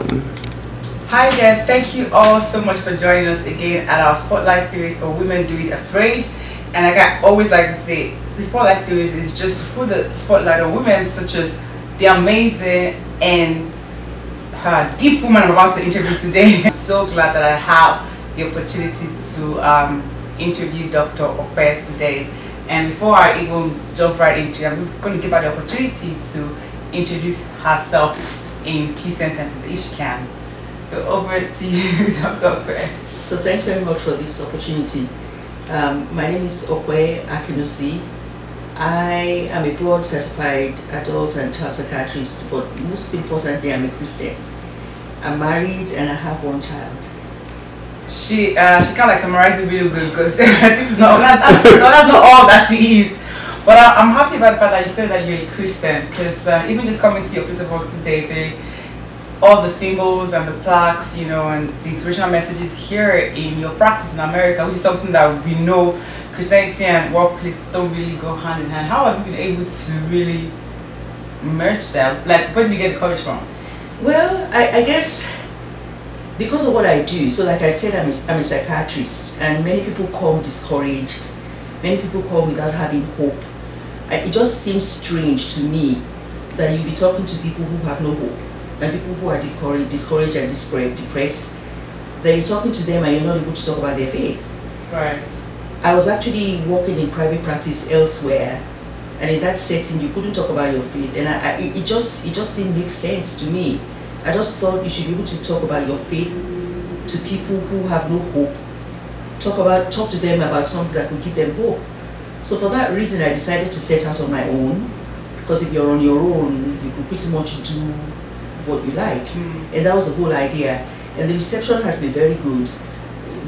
welcome. Hi there, thank you all so much for joining us again at our Spotlight series for Women Do It Afraid. And like I always like to say, the Spotlight series is just to put the spotlight on women such as the amazing and deep woman I'm about to interview today. I'm so glad that I have the opportunity to interview Dr. Ope today. And before I even jump right into it, I'm going to give her the opportunity to introduce herself in few sentences if she can. So over to you, Dr. Ope. So thanks very much for this opportunity. My name is Ope Akinnusi. I am a board certified adult and child psychiatrist, but most importantly, I'm a Christian. I'm married and I have one child. She kind of like summarized it really good because this is that's not all that she is. But I'm happy about the fact that you said that you're a Christian, because even just coming to your place of work today, all the symbols and the plaques, you know, and the inspirational messages here in your practice in America, which is something that we know Christianity and workplace don't really go hand in hand. How have you been able to really merge that? Like, where did you get the courage from? Well, I guess because of what I do. So like I said, I'm a psychiatrist, and many people come discouraged. Many people come without having hope. It just seems strange to me that you'll be talking to people who have no hope, and people who are discouraged and depressed, that you're talking to them and you're not able to talk about their faith. Right. I was actually working in private practice elsewhere, and in that setting you couldn't talk about your faith, and it just didn't make sense to me. I just thought you should be able to talk about your faith to people who have no hope. Talk to them about something that could give them hope. So for that reason, I decided to set out on my own, because if you're on your own, you can pretty much do what you like. And that was the whole idea. And the reception has been very good.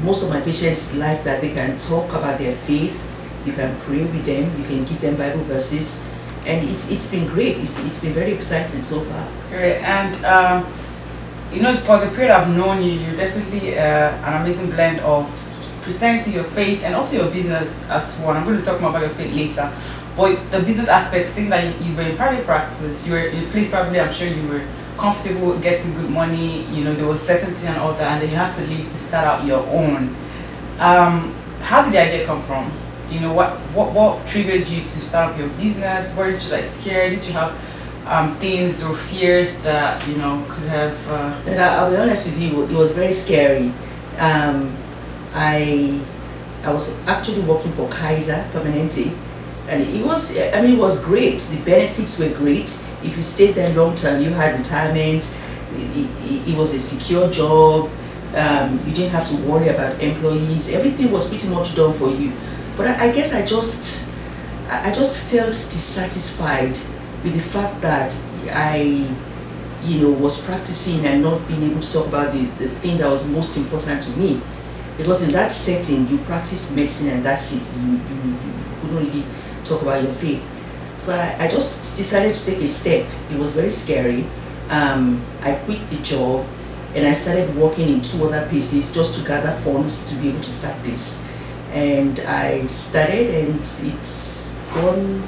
Most of my patients like that they can talk about their faith, you can pray with them, you can give them Bible verses, and it's been great. It's been very exciting so far. Great. And you know, for the period I've known you, you're definitely an amazing blend of Christianity, your faith, and also your business as well. I'm going to talk more about your faith later. But the business aspect, seeing that you were in private practice, you were in a place probably, I'm sure you were comfortable getting good money, you know, there was certainty and all that, and then you had to leave to start out your own. How did the idea come from? You know, what triggered you to start up your business? Were you like scared? Did you have things or fears that, you know, could have... And I'll be honest with you, it was very scary. I was actually working for Kaiser Permanente, and it was, I mean, it was great. The benefits were great. If you stayed there long term, you had retirement. It was a secure job. You didn't have to worry about employees. Everything was pretty much done for you. But I guess I just felt dissatisfied with the fact that I, you know, was practicing and not being able to talk about the thing that was most important to me. Because in that setting, you practice medicine and that's it. You couldn't really talk about your faith. So I just decided to take a step. It was very scary. I quit the job and I started working in 2 other places just to gather funds to be able to start this. And I started, and it's gone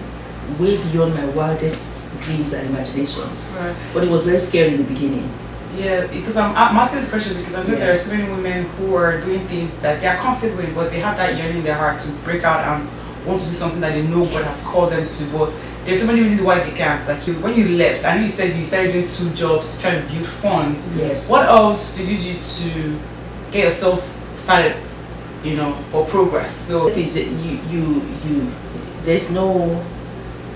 way beyond my wildest dreams and imaginations. Right. But it was very scary in the beginning. Yeah, because I'm asking this question because I know there are so many women who are doing things that they are comfortable with, but they have that yearning in their heart to break out and want to do something that they know God has called them to. But there's so many reasons why they can't. Like when you left, I know you said you started doing 2 jobs to try to build funds. Yes. What else did you do to get yourself started, you know, for progress? So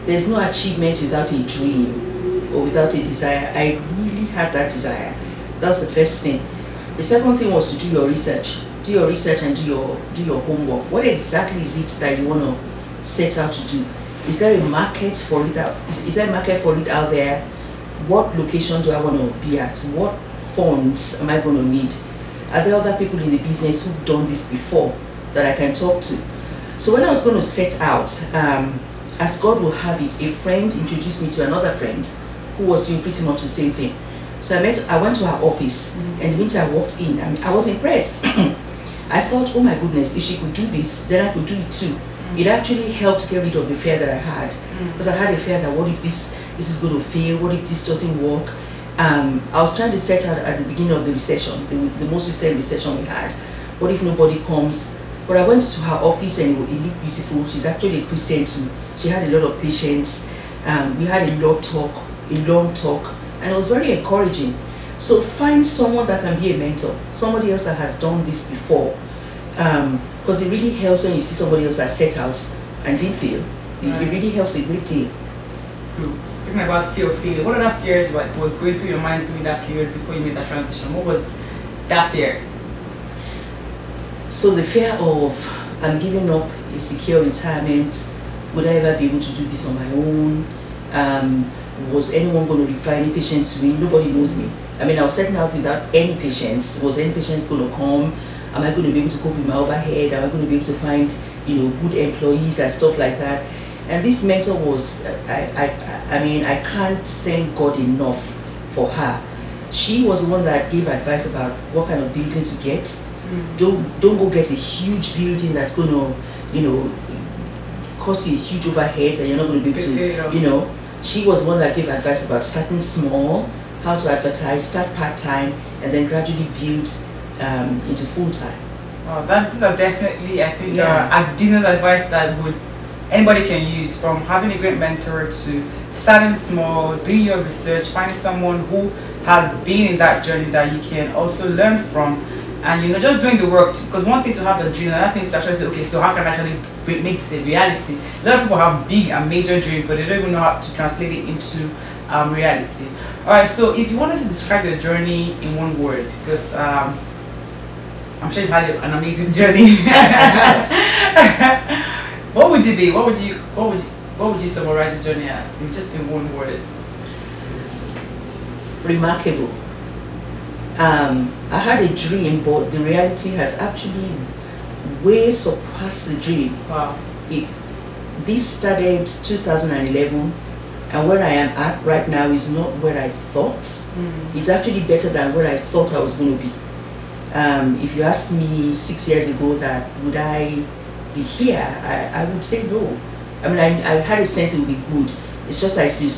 there's no achievement without a dream or without a desire. I really had that desire. That's the first thing. The second thing was to do your research. Do your research and do your homework. What exactly is it that you want to set out to do? Is there a market for it out? Is there a market for it out there? What location do I want to be at? What funds am I going to need? Are there other people in the business who've done this before that I can talk to? So when I was going to set out, as God will have it, a friend introduced me to another friend who was doing pretty much the same thing. So I went to her office, and the minute I walked in, I was impressed. I thought, oh my goodness, if she could do this, then I could do it too. It actually helped get rid of the fear that I had. Because I had a fear that what if this is going to fail, what if this doesn't work? I was trying to set out at the beginning of the recession, the most recent recession we had. What if nobody comes? But I went to her office and it looked beautiful. She's actually a Christian too. She had a lot of patience. We had a long talk, and it was very encouraging. So find someone that can be a mentor, somebody else that has done this before, because it really helps when you see somebody else that set out and didn't fail. It really helps a great deal. Talking about fear of failure, what other fears was going through your mind during that period before you made that transition? What was that fear? So the fear of I'm giving up a secure retirement. Would I ever be able to do this on my own? Was anyone going to refer any patients to me? Nobody knows me. I mean, I was setting out without any patients. Was any patients going to come? Am I going to be able to cope with my overhead? Am I going to be able to find, good employees and stuff like that? And this mentor was, I mean, I can't thank God enough for her. She was the one that gave advice about what kind of building to get. Don't go get a huge building that's going to, cost you a huge overhead and you're not going to be able to, She was the one that gave advice about starting small, how to advertise, start part-time, and then gradually build into full-time. Wow, these are definitely, I think, business advice that anybody can use, from having a great mentor to starting small, doing your research, finding someone who has been in that journey that you can also learn from, and just doing the work. Because one thing to have the dream, another thing to actually say, okay, so how can I actually make this a reality? A lot of people have big and major dreams, but they don't even know how to translate it into reality. Alright, so if you wanted to describe your journey in one word, because I'm sure you've had an amazing journey. What would it be? What would you summarize the journey as, just in one word? Remarkable. I had a dream, but the reality has actually way surpassed the dream. Wow. This started 2011, and where I am at right now is not where I thought. It's actually better than where I thought I was going to be. If you asked me 6 years ago that would I be here, I would say no. I mean, I had a sense it would be good. It's just that it's been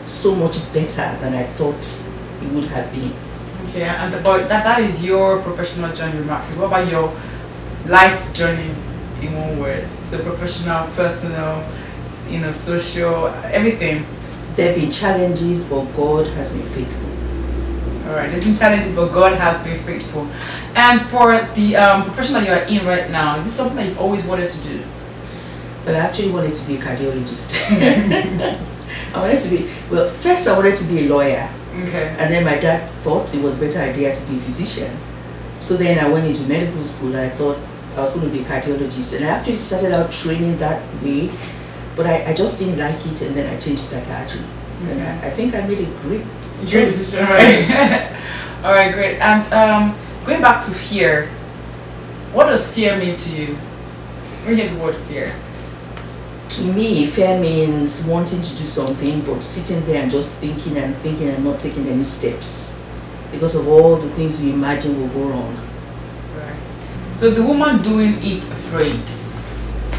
so much better than I thought it would have been. Okay, and about that is your professional journey, remarkable. What about your life journey in one word? So professional, personal, social, everything. There have been challenges, but God has been faithful. Alright, there's been challenges, but God has been faithful. And for the profession that you are in right now, is this something that you've always wanted to do? Well, I actually wanted to be a cardiologist. First I wanted to be a lawyer. Okay. And then my dad thought it was a better idea to be a physician. So then I went into medical school and I thought I was going to be a cardiologist. And I actually started out training that way, but I just didn't like it, and then I changed to psychiatry. Okay. And I think I made a great choice. Alright, great. And going back to fear, what does fear mean to you? When you hear the word fear? To me, fear means wanting to do something, but sitting there and just thinking and not taking any steps because of all the things you imagine will go wrong. Right. So the woman doing it afraid,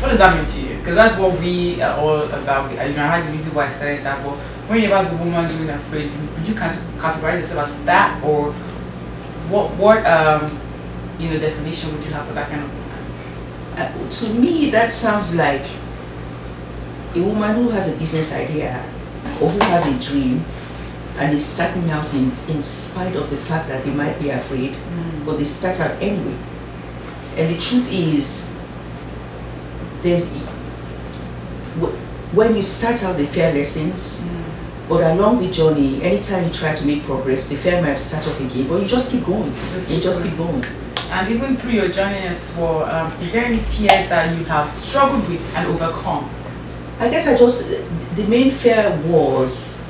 what does that mean to you? Because that's what we are all about. I had the reason why I started that, but when you're about the woman doing afraid, would you categorize yourself as that, or what definition would you have for that kind of woman? To me, that sounds like a woman who has a business idea or who has a dream and is starting out in spite of the fact that they might be afraid, but they start out anyway. And the truth is, when you start out, the fear lessens, but along the journey, anytime you try to make progress, the fear might start up again, but you just keep going. You just keep going. And even through your journey as well, is there any fear that you have struggled with and overcome? I guess the main fear was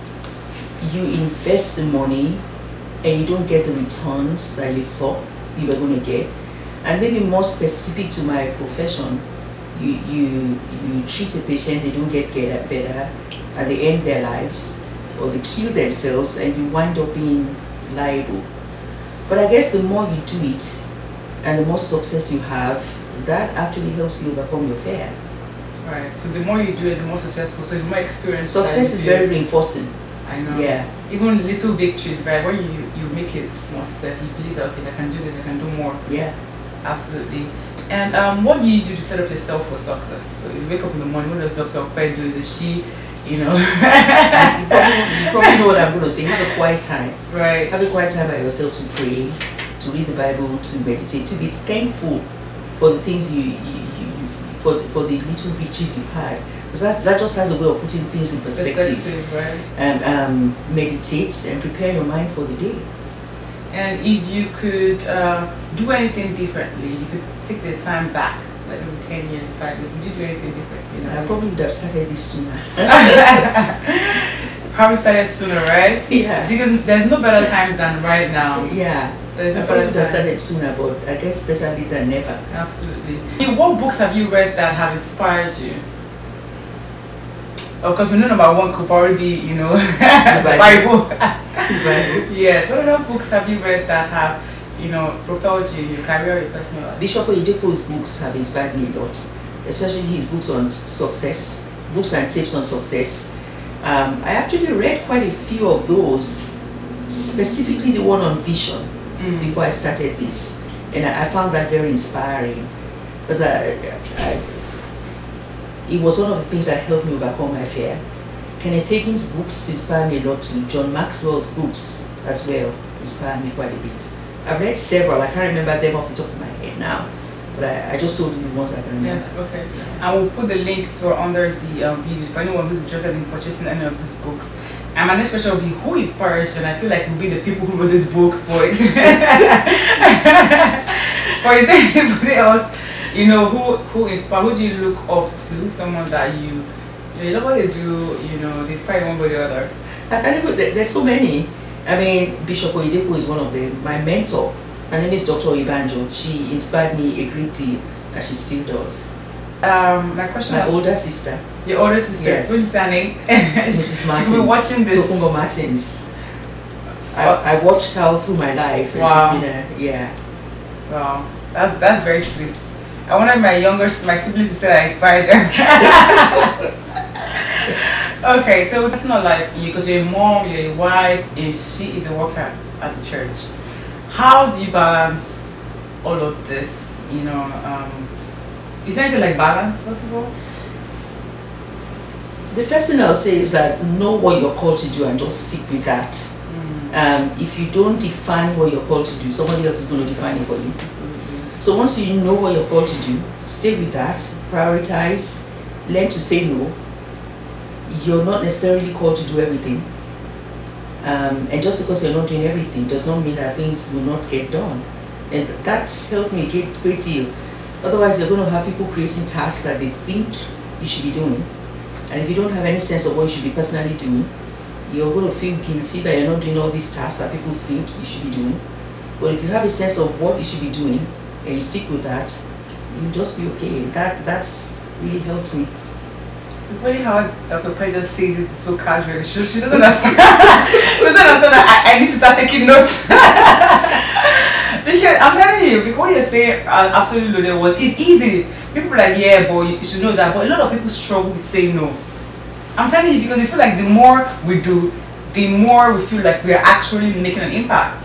you invest the money and you don't get the returns that you thought you were going to get. And maybe more specific to my profession, you treat a patient, they don't get better, and they end their lives, or they kill themselves, and you wind up being liable. But I guess the more you do it, and the more success you have, that actually helps you overcome your fear. Right. So the more you do it, the more successful. So the more experience. Success is very reinforcing. I know. Yeah. even little victories, right? When you make it small step, you believe that, okay, I can do this, I can do more. Yeah. Absolutely. And what do you do to set up yourself for success? So you wake up in the morning, what does Dr. Ope do? Is she, you know? you probably know what I'm going to say. Have a quiet time. Right. Have a quiet time by yourself to pray, to read the Bible, to meditate, to be thankful for the things for the little victories you've had. Because that just has a way of putting things in perspective. Right. And meditate and prepare your mind for the day. And if you could do anything differently, you could take the time back, like maybe 10 years, 5 years, would you do anything differently? You know? I probably would have started this sooner. Probably started sooner, right? Yeah. Because there's no better time than right now. Yeah. There's no I probably better would have time. started sooner, but I guess better late than never. Absolutely. What books have you read that have inspired you? Of course, we know number one could probably be, you know, the Bible. The Bible. Yes. What other books have you read that have, you know, propelled you, your career, your personal life? Bishop Oyedepo's books have inspired me a lot, especially his books on success, books and tips on success. I actually read quite a few of those, specifically the one on vision, before I started this, and I found that very inspiring, because it was one of the things that helped me overcome my fear. Kenneth Hagin's books inspire me a lot too. John Maxwell's books as well inspire me quite a bit. I've read several, I can't remember them off the top of my head now, but I just told you the ones I can remember. Yeah, okay. And we'll put the links for under the videos for anyone who's interested in purchasing any of these books. And my next question will be, who inspires you? And I feel like we'll be the people who wrote these books, boys. Or is there anybody else, you know, who inspire? Who do you look up to? Someone that you love what they do, you know, they inspire one way or the other. There's so many. I mean, Bishop Oyedepo is one of them. My mentor, her name is Dr. Ibanjo. She inspired me a great deal, and she still does. My question My was, older sister. Your older sister? Yes. What is her name? Mrs. Martins. You've been watching this. Tokunbo Martins. I watched her through my life, and wow. she's been yeah. Wow, that's very sweet. I wanted my siblings to say I inspired them. Okay, so personal life, because you're a mom, you're a wife, and she is a worker at the church. How do you balance all of this? You know, is there anything like balance, first of all? The first thing I'll say is that know what you're called to do and just stick with that. If you don't define what you're called to do, somebody else is going to define it for you. Absolutely. So once you know what you're called to do, stay with that, prioritize, learn to say no. You're not necessarily called to do everything. And just because you're not doing everything does not mean that things will not get done. And that's helped me a great deal. Otherwise, they're going to have people creating tasks that they think you should be doing. And if you don't have any sense of what you should be personally doing, you're going to feel guilty that you're not doing all these tasks that people think you should be doing. But if you have a sense of what you should be doing and you stick with that, you'll just be okay. That's really helped me. It's funny how Dr. Pei just says it so casually. She doesn't understand. She doesn't understand that I need to start taking notes. Because I'm telling you, because what you're saying absolutely loaded was, it's easy. People are like, yeah, but you should know that. But a lot of people struggle with saying no. I'm telling you, because we feel like the more we do, the more we feel like we are actually making an impact.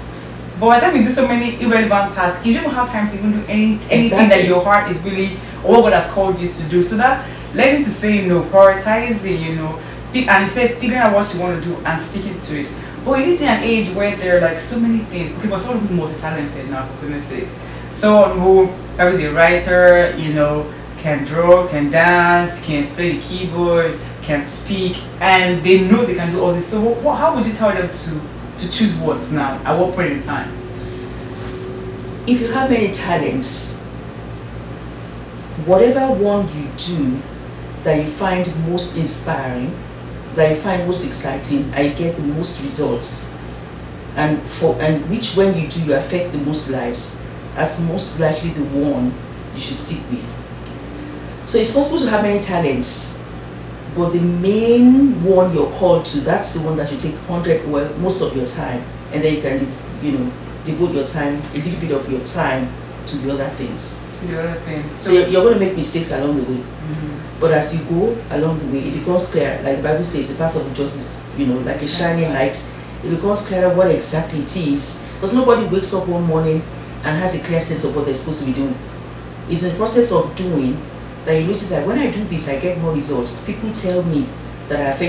But by the time we do so many irrelevant tasks, you don't have time to even do anything that your heart is really, or what God has called you to do. So that learning to say no, prioritizing, you know, and you say figuring out what you want to do and sticking to it. But in this day and age where there are like so many things, okay, for someone who's multi-talented now, for goodness sake, someone who is a writer, you know, can draw, can dance, can play the keyboard, can speak, and they know they can do all this. So how would you tell them to choose what now, at what point in time? If you have many talents, whatever one you do that you find most inspiring, that you find most exciting, and you get the most results, and which when you do you affect the most lives, as most likely the one you should stick with. So it's possible to have many talents, but the main one you're called to, that's the one that you take most of your time, and then you can, you know, devote your time, a little bit of your time to the other things. To the other things. So you're going to make mistakes along the way. But as you go along the way, it becomes clear. Like the Bible says, the path of the just is, you know, like a shining light it becomes clearer what exactly it is. Because nobody wakes up one morning and has a clear sense of what they're supposed to be doing. It's in the process of doing that you notice that when I do this, I get more results. People tell me that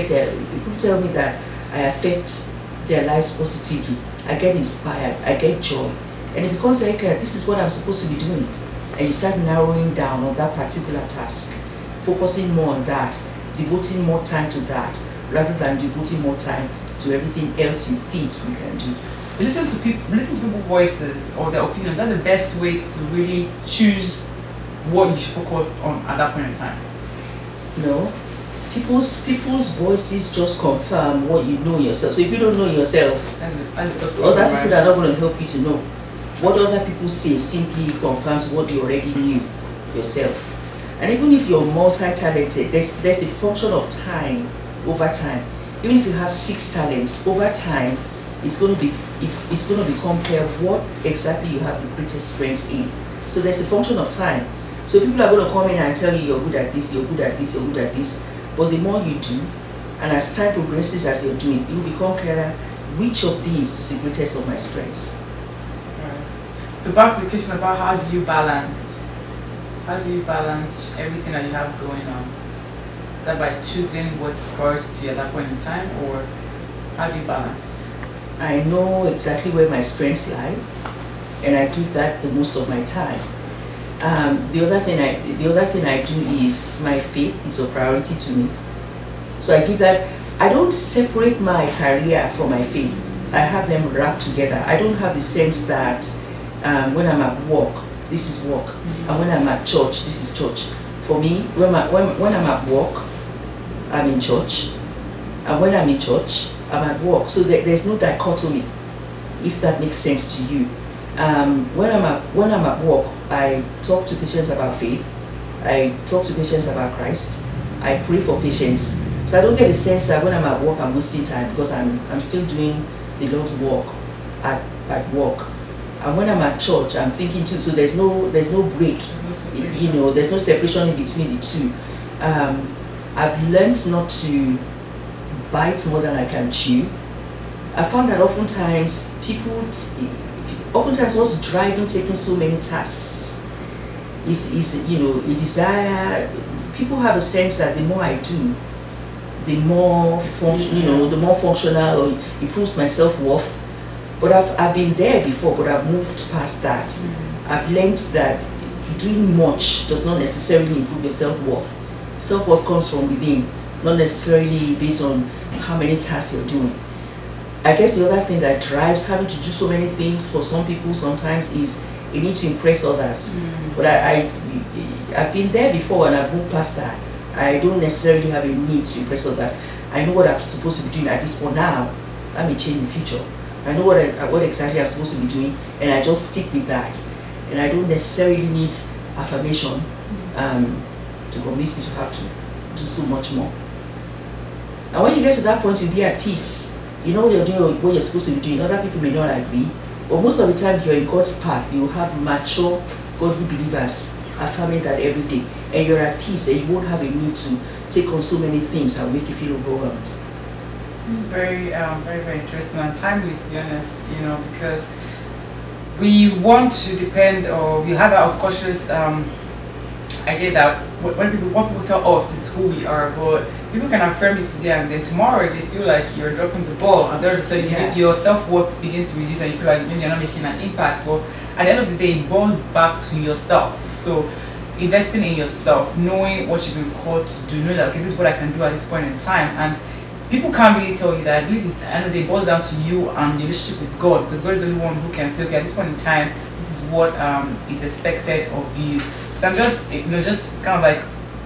I affect their lives positively. I get inspired, I get joy. And it becomes very clear, this is what I'm supposed to be doing. And you start narrowing down on that particular task, focusing more on that, devoting more time to that, rather than devoting more time to everything else you think you can do. Listen to people's voices or their opinions. That's the best way to really choose what you should focus on at that point in time. No, people's voices just confirm what you know yourself. So if you don't know yourself, other people are not going to help you to know. What other people say simply confirms what you already knew yourself. And even if you're multi-talented, there's a function of time over time. Even if you have 6 talents, over time, it's going to become clear what exactly you have the greatest strengths in. So there's a function of time. So people are going to come in and tell you you're good at this, you're good at this, you're good at this. But the more you do, and as time progresses as you're doing, it will become clearer which of these is the greatest of my strengths. Right. So back to the question about how do you balance everything that you have going on? Is that by choosing what's priority to you at that point in time, or how do you balance? I know exactly where my strengths lie, and I give that the most of my time. The other thing I do is my faith is a priority to me. So I give that. I don't separate my career from my faith. I have them wrapped together. I don't have the sense that when I'm at work, this is work, and when I'm at church, this is church. For me, when I'm at work, I'm in church, and when I'm in church, I'm at work. So there's no dichotomy, if that makes sense to you. When I'm at work, I talk to patients about faith. I talk to patients about Christ. I pray for patients. So I don't get the sense that when I'm at work, I'm wasting time, because I'm still doing the Lord's work at work. And when I'm at church, I'm thinking too. So there's no break. You know, there's no separation in between the two. I've learned not to bite more than I can chew. I found that oftentimes what's driving taking so many tasks is a desire. People have a sense that the more I do, the more functional or improves my self-worth. But I've been there before, but I've moved past that. I've learned that doing much does not necessarily improve your self-worth. Self-worth comes from within, not necessarily based on how many tasks you're doing. I guess the other thing that drives having to do so many things for some people sometimes is you need to impress others. But I've been there before and I've moved past that. I don't necessarily have a need to impress others. I know what I'm supposed to be doing at this point now. That may change in the future. I know what exactly I'm supposed to be doing, and I just stick with that. And I don't necessarily need affirmation to convince me to have to do so much more. And when you get to that point, you'll be at peace. You know you're doing what you're supposed to be doing. Other people may not agree, but most of the time you're in God's path. You have mature, godly believers affirming that every day, and you're at peace, and you won't have a need to take on so many things that make you feel overwhelmed. This is very, very interesting and timely, to be honest. Because we want to depend, or we have that unconscious idea that what people tell us is who we are, but people can affirm it today and then tomorrow they feel like you're dropping the ball, and then suddenly your self-worth begins to reduce and you feel like maybe you're not making an impact. But at the end of the day, it boils back to yourself. So investing in yourself, knowing what you've been called to do, knowing that okay, this is what I can do at this point in time, and people can't really tell you that. I believe it's, at the end of the day, it boils down to you and your relationship with God, because God is the only one who can say, okay, at this point in time, this is what is expected of you. So I'm just, just kind of like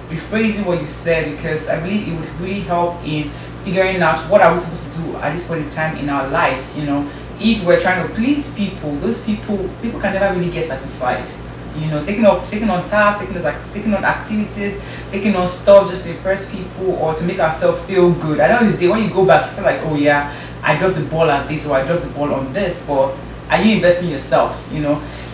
rephrasing what you said, because I believe it would really help in figuring out what are we supposed to do at this point in time in our lives. If we're trying to please people, those people can never really get satisfied. Taking on tasks, taking on activities, taking on stuff just to impress people or to make ourselves feel good. At the end of the day, when you go back, you feel like, oh yeah, I dropped the ball at this, or I dropped the ball on this. But are you investing in yourself?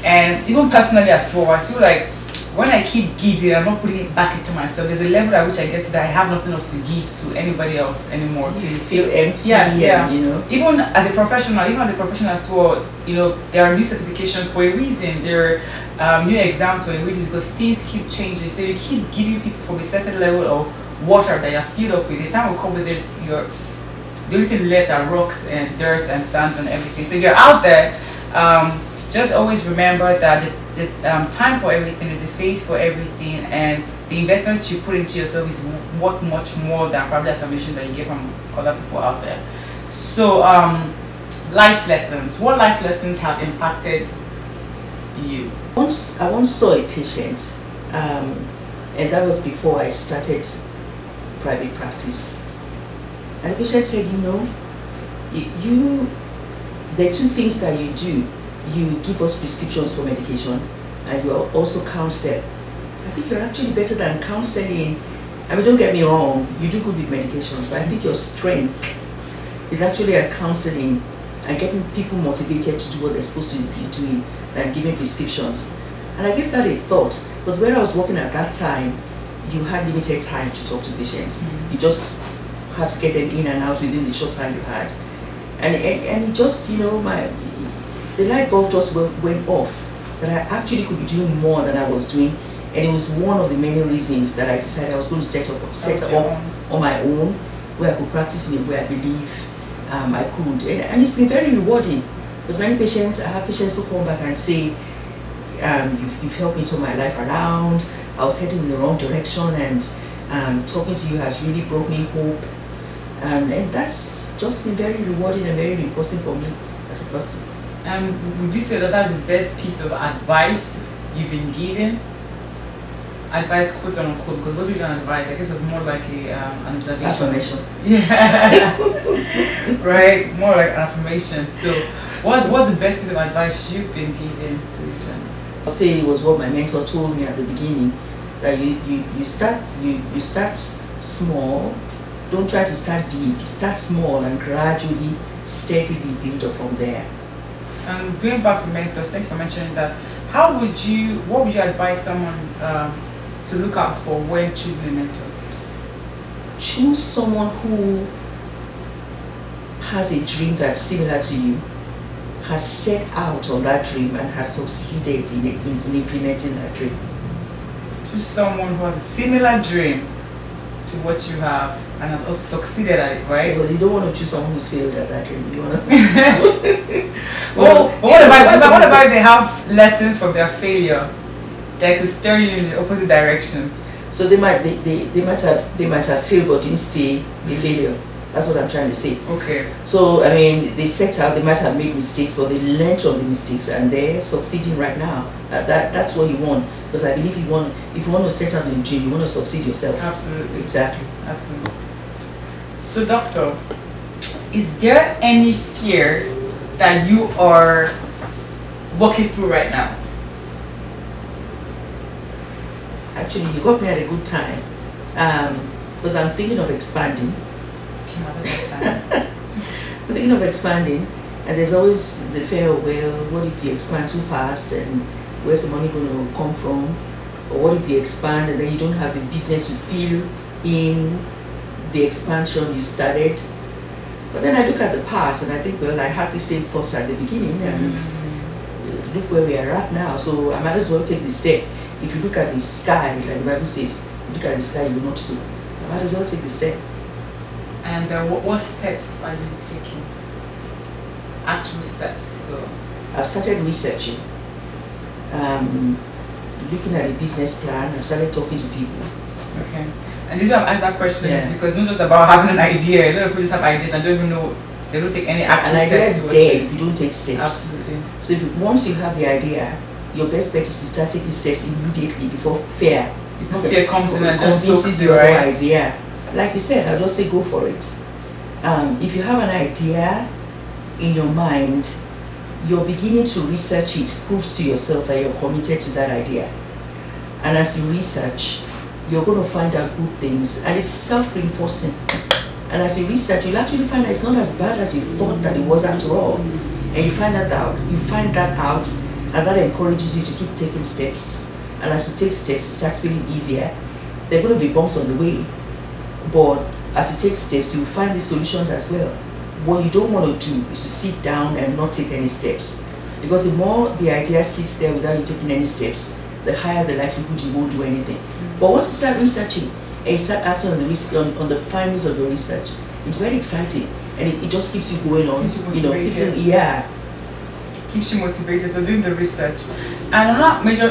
And even personally as well, I feel like when I keep giving, I'm not putting it back into myself. There's a level at which I get to that I have nothing else to give to anybody else anymore. You feel empty. Yeah. You know. Even as a professional, as well, you know, there are new certifications for a reason. There are new exams for a reason, because things keep changing. So you keep giving people from a certain level of water that you're filled up with. The time will come when the only thing left are rocks and dirt and sand and everything. So if you're out there, just always remember that there's time for everything, there's a phase for everything, and the investment you put into yourself is worth much more than probably affirmation that you get from other people out there. So, life lessons. What life lessons have impacted you? I once saw a patient, and that was before I started private practice. And the patient said, you know, there are two things that you do. You give us prescriptions for medication, and you also counsel. I think you're actually better than counseling. I mean, don't get me wrong, you do good with medications, but I think your strength is actually at counseling and getting people motivated to do what they're supposed to be doing than giving prescriptions. And I gave that a thought, because where I was working at that time, you had limited time to talk to patients. You just had to get them in and out within the short time you had. And it just, you know, the light bulb just went off, that I actually could be doing more than I was doing. And it was one of the many reasons that I decided I was going to set up on my own, where I could practice in a way I believe I could. And it's been very rewarding, because I have patients who come back and say, you've helped me turn my life around. I was heading in the wrong direction, and talking to you has really brought me hope. And that's just been very rewarding and very reinforcing for me as a person. Would you say that that's the best piece of advice you've been given? Advice, quote unquote, because what we don't advise, I guess it was more like an observation. Affirmation. Yeah. Right, more like an affirmation. So what's the best piece of advice you've been given to each other? I'll say it was what my mentor told me at the beginning, that you start small. Don't try to start big. Start small and gradually, steadily build up from there. And going back to mentors, thank you for mentioning that. What would you advise someone to look out for when choosing a mentor? Choose someone who has a dream that's similar to you, has set out on that dream, and has succeeded in implementing that dream. Choose someone who has a similar dream to what you have and has also succeeded at it, right? Well, you don't want to choose someone who's failed at that dream. You want to. What about if they have lessons from their failure that could steer you in the opposite direction? So they might have failed but didn't stay a failure. That's what I'm trying to say. Okay. So I mean, they set out. They might have made mistakes, but they learned from the mistakes, and they're succeeding right now. That's what you want. Because I believe if you want to set out in a dream, you want to succeed yourself. Absolutely. Exactly. Absolutely. So, doctor, is there any fear that you are walking through right now? Actually, you got me at a good time. Because I'm thinking of expanding. I'm thinking of expanding, and there's always the fear of, well, what if you expand too fast, and where's the money going to come from? Or what if you expand and then you don't have the business you feel in the expansion you started? But then I look at the past and I think, well, I had the same thoughts at the beginning, and look where we are at now. So I might as well take the step. If you look at the sky, like the Bible says, look at the sky, you will not sow. I might as well take the step. And what steps are you taking? Actual steps. So I've started researching, looking at a business plan. I've started talking to people. Okay. And the reason I've asked that question is because it's not just about having an idea. A lot of people just have ideas and don't even know, they don't take any actual steps. An idea is dead if you don't take steps. Absolutely. So once you have the idea, your best bet is to start taking steps immediately before fear. Before fear comes in and just convinces soaks you you, right? otherwise, yeah. Like you said, I'll just say go for it. If you have an idea in your mind, you're beginning to research it, proves to yourself that you're committed to that idea. And as you research, you're going to find out good things, and it's self-reinforcing. And as you research, you'll actually find that it's not as bad as you thought that it was after all. And you find that out, and that encourages you to keep taking steps and as you take steps, it starts feeling easier. There are going to be bumps on the way, but as you take steps, you find the solutions as well. What you don't want to do is to sit down and not take any steps, because the more the idea sits there without you taking any steps, the higher the likelihood you won't do anything. But once you start researching and you start acting on the on the findings of your research, it's very exciting, and it just keeps you going on. Keeps you motivated. So doing the research. And another major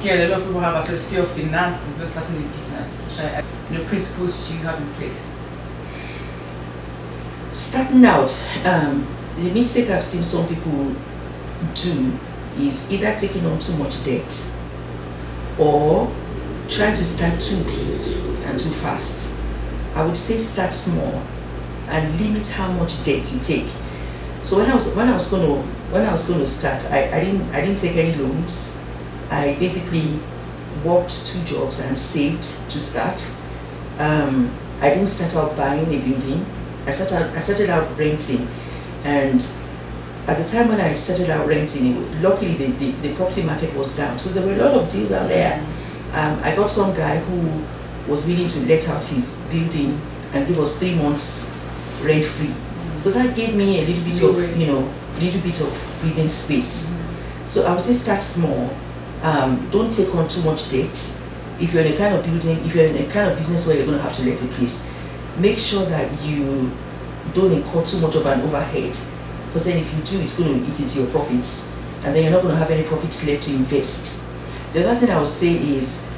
fear that a lot of people have as well is fear of finances when starting a business. Which principles do you have in place? Starting out, the mistake I've seen some people do is either taking on too much debt or trying to start too big and too fast. I would say start small and limit how much debt you take. So when I was going to start, I didn't take any loans. I basically worked 2 jobs and saved to start. I didn't start out buying a building. I started out renting, and at the time when I started out renting, luckily the property market was down, so there were a lot of deals out there. I got some guy who was willing to let out his building and give us 3 months rent free. So that gave me a little bit of breathing space. So I would say start small. Don't take on too much debt. If you're in a kind of business where you're going to have to let a place, make sure that you don't incur too much of an overhead, because then if you do, it's going to eat into your profits, and then you're not going to have any profits left to invest. The other thing I would say is,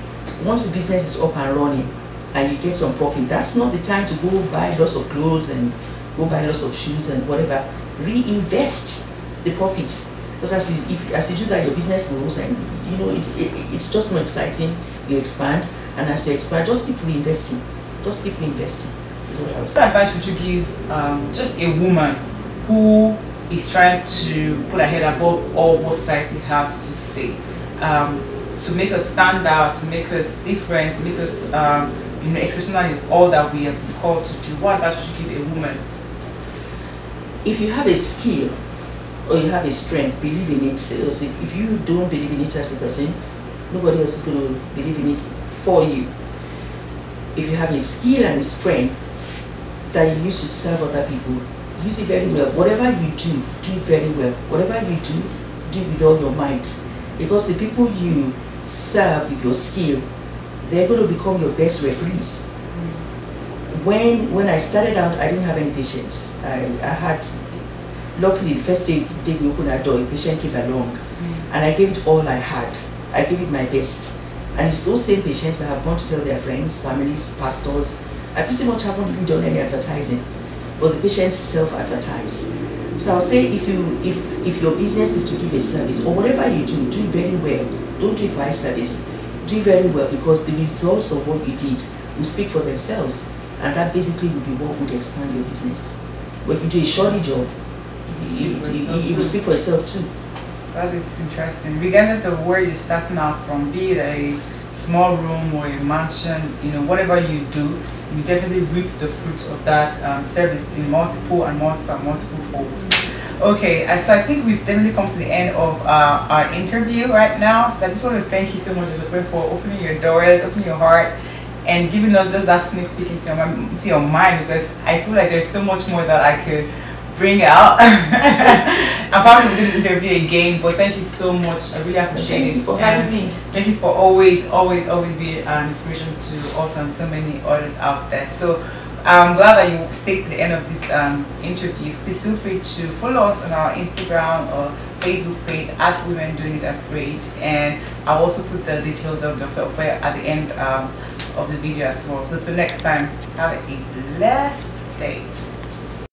once the business is up and running and you get some profit, that's not the time to go buy lots of clothes and go buy lots of shoes and whatever. Reinvest the profits, because as you do that, your business grows, and it's just more exciting. You expand, and as you expand, just keep reinvesting. Just keep reinvesting. Is what I was saying. What advice would you give just a woman who is trying to put her head above all what society has to say, to make us stand out, to make us different, to make us exceptional in all that we have been called to do? What advice would you give a woman? If you have a skill or you have a strength, believe in it. If you don't believe in it as a person, nobody else is going to believe in it for you. If you have a skill and a strength that you use to serve other people, use it very well. Whatever you do, do very well. Whatever you do, do with all your might. Because the people you serve with your skill, they're going to become your best referees. When I started out, I didn't have any patients. I had, luckily, the first day we opened our door, a patient came along, and I gave it all I had. I gave it my best. And it's those same patients that have gone to tell their friends, families, pastors. I pretty much haven't really done any advertising, but the patients self-advertise. So I'll say, if your business is to give a service, or whatever you do, do very well. Don't do it for eye service. Do very well, because the results of what you did will speak for themselves, and that basically will be what would expand your business. But if you do a shoddy job, it will speak for itself too. That is interesting. Regardless of where you're starting out from, be it a small room or a mansion, whatever you do, you definitely reap the fruits of that service in multiple folds. Okay, so I think we've definitely come to the end of our interview right now. So I just want to thank you so much, Ope, for opening your doors, opening your heart, and giving us just that sneak peek into your mind, because I feel like there's so much more that I could bring out. I'm probably going to do this interview again, but thank you so much. I really appreciate it. Thank you for having me. Thank you for always being an inspiration to us and so many others out there. So I'm glad that you stayed to the end of this interview. Please feel free to follow us on our Instagram or Facebook page at Women Doing It Afraid, and I'll also put the details of Dr. Ope at the end of the video as well. So till next time, have a blessed day.